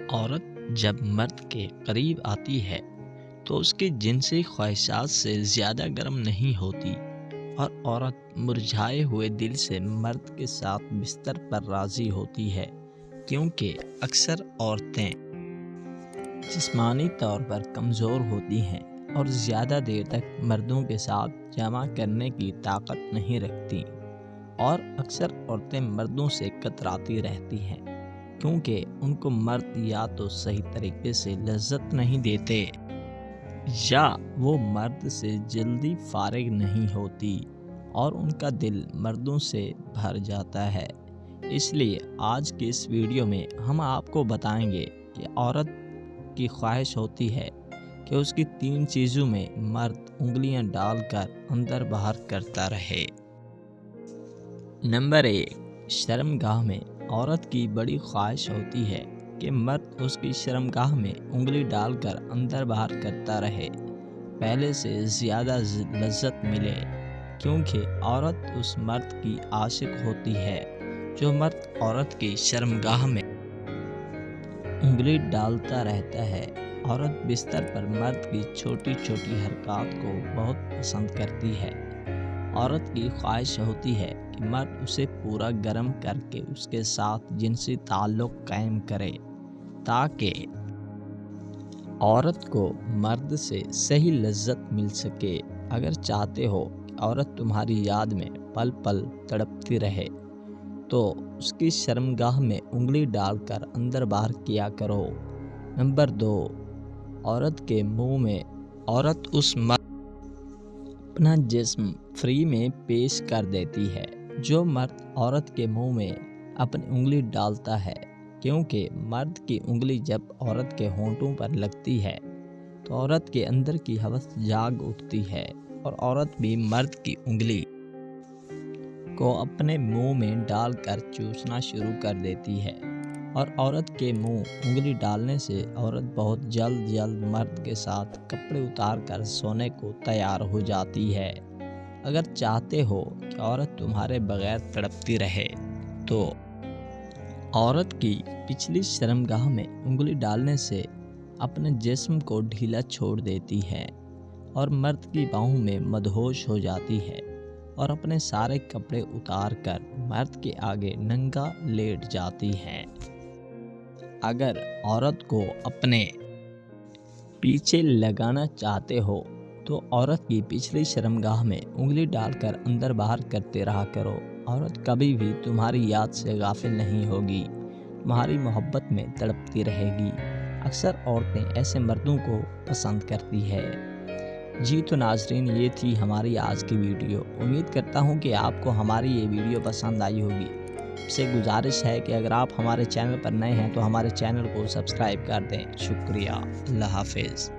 عورت جب مرد کے قریب آتی ہے تو اس کی جنسی خواہشات سے زیادہ گرم نہیں ہوتی اور عورت مرجھائے ہوئے دل سے مرد کے ساتھ بستر پر راضی ہوتی ہے، کیونکہ اکثر عورتیں جسمانی طور پر کمزور ہوتی ہیں اور زیادہ دیر تک مردوں کے ساتھ جمع کرنے کی طاقت نہیں رکھتی، اور اکثر عورتیں مردوں سے کتراتی رہتی ہیں کیونکہ ان کو مرد یا تو صحیح طریقے سے لذت نہیں دیتے یا وہ مرد سے جلدی فارغ نہیں ہوتی اور ان کا دل مردوں سے بھر جاتا ہے۔ اس لیے آج کی اس ویڈیو میں ہم آپ کو بتائیں گے کہ عورت کی خواہش ہوتی ہے کہ اس کی 3 چیزوں میں مرد انگلیاں ڈال کر اندر باہر کرتا رہے۔ نمبر 1، شرمگاہ میں عورت کی بڑی خواہش ہوتی ہے کہ مرد اس کی شرمگاہ میں انگلی ڈال کر اندر باہر کرتا رہے، پہلے سے زیادہ لذت ملے، کیونکہ عورت اس مرد کی عاشق ہوتی ہے جو مرد عورت کی شرمگاہ میں انگلی ڈالتا رہتا ہے۔ عورت بستر پر مرد کی چھوٹی چھوٹی حرکات کو بہت پسند کرتی ہے۔ عورت کی خواہش ہوتی ہے کہ مرد اسے پورا گرم کر کے اس کے ساتھ جنسی تعلق قائم کرے تاکہ عورت کو مرد سے صحیح لذت مل سکے۔ اگر چاہتے ہو کہ عورت تمہاری یاد میں پل پل تڑپتی رہے تو اس کی شرمگاہ میں انگلی ڈال کر اندر باہر کیا کرو۔ نمبر 2، عورت کے منہ میں عورت اس مرد اپنا جسم فری میں پیش کر دیتی ہے۔ جو مرد عورت کے منہ میں اپنی انگلی ڈالتا ہے، کیونکہ مرد کی انگلی جب عورت کے ہونٹوں پر لگتی ہے تو عورت کے اندر کی ہوس جاگ اٹھتی ہے اور عورت بھی مرد کی انگلی کو اپنے منہ میں ڈال کر چوسنا شروع کر دیتی ہے، اور عورت کے منہ انگلی ڈالنے سے عورت بہت جلد مرد کے ساتھ کپڑے اتار کر سونے کو تیار ہو جاتی ہے۔ اگر چاہتے ہو کہ عورت تمہارے بغیر تڑپتی رہے تو عورت کی پچھلی شرمگاہ میں انگلی ڈالنے سے اپنے جسم کو ڈھیلا چھوڑ دیتی ہے اور مرد کی باہوں میں مدہوش ہو جاتی ہے اور اپنے سارے کپڑے اتار کر مرد کے آگے ننگا لیٹ جاتی ہے۔ اگر عورت کو اپنے پیچھے لگانا چاہتے ہو تو عورت کی پچھلی شرمگاہ میں انگلی ڈال کر اندر باہر کرتے رہا کرو۔ عورت کبھی بھی تمہاری یاد سے غافل نہیں ہوگی، تمہاری محبت میں تڑپتی رہے گی۔ اکثر عورتیں ایسے مردوں کو پسند کرتی ہے۔ جی تو ناظرین، یہ تھی ہماری آج کی ویڈیو۔ امید کرتا ہوں کہ آپ کو ہماری یہ ویڈیو پسند آئی ہوگی۔ آپ سے گزارش ہے کہ اگر آپ ہمارے چینل پر نئے ہیں تو ہمارے چینل کو سبسکرائب کر دیں۔ شکریہ، اللہ حافظ۔